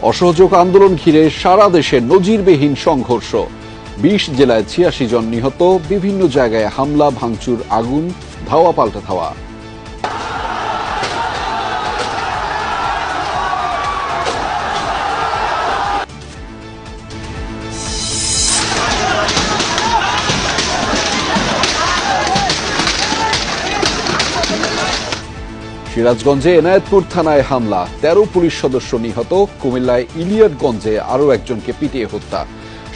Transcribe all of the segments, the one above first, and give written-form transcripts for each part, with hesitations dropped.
অসহযোগ আন্দোলন ঘিরে সারা দেশে নজিরবিহীন সংঘর্ষ। ২০ জেলায় ৮৬ জন নিহত, বিভিন্ন জায়গায় হামলা, ভাঙচুর, আগুন, ধাওয়া পাল্টা ধাওয়া। সিরাজগঞ্জে এনায়েতপুর থানায় হামলা, ১৩ পুলিশ সদস্য নিহত। কুমিল্লায় ইলিয়াটগঞ্জে আরও একজনকে পিটিয়ে হত্যা।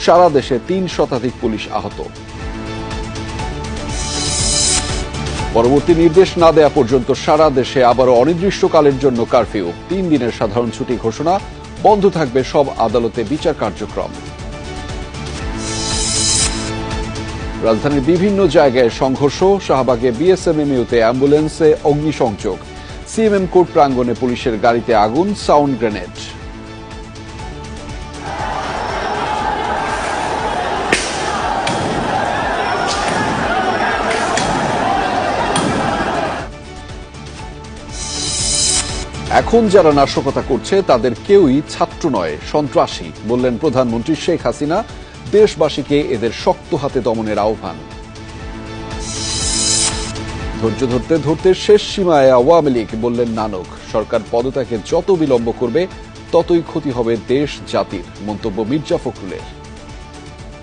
সারা দেশে ৩ শতাধিক পুলিশ আহত। পরবর্তী নির্দেশ না দেয়া পর্যন্ত সারা দেশে আবারও অনির্দিষ্টকালের জন্য কারফিউ। ৩ দিনের সাধারণ ছুটি ঘোষণা, বন্ধ থাকবে সব আদালতে বিচার কার্যক্রম। রাজধানীর বিভিন্ন জায়গায় সংঘর্ষ, শাহবাগে বিএসএমএমইউতে অ্যাম্বুলেন্সে অগ্নিসংযোগ, সিএমএম কোর্ট প্রাঙ্গণে পুলিশের গাড়িতে আগুন, সাউন্ড গ্রেনেড। এখন যারা নাশকতা করছে তাদের কেউই ছাত্র নয়, সন্ত্রাসী, বললেন প্রধানমন্ত্রী শেখ হাসিনা। দেশবাসীকে এদের শক্ত হাতে দমনের আহ্বান। ধৈর্য ধরতে ধরতে শেষ সীমায় আওয়ামী লীগ, বললেন নানক। সরকার পদত্যাগে যত বিলম্ব করবে ততই ক্ষতি হবে দেশ জাতির, মন্তব্য মির্জা ফখরুলের।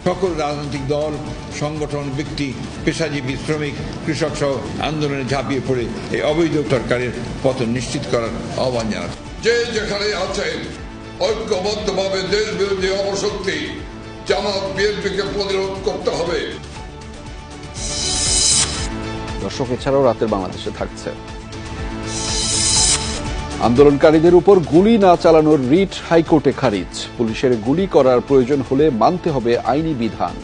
সকল রাজনৈতিক দল, সংগঠন, ব্যক্তি, পেশাজীবী, শ্রমিক, কৃষক সহ আন্দোলনে ঝাঁপিয়ে পড়ে এই অবৈধ সরকারের পতন নিশ্চিত করার আহ্বান জানাচ্ছে। যে যেখানে আছেন ঐক্যবদ্ধভাবে দেশ বিরোধী অপশক্তি জামাত বিএনপিকে প্রতিরোধ করতে হবে। দর্শক, এছাড়াও রাতের বাংলাদেশে থাকছে আন্দোলনকারীদের উপর গুলি না চালানোর রিট হাইকোর্টে খারিজ। পুলিশের গুলি করার প্রয়োজন হলে মানতে হবে আইনি বিধান।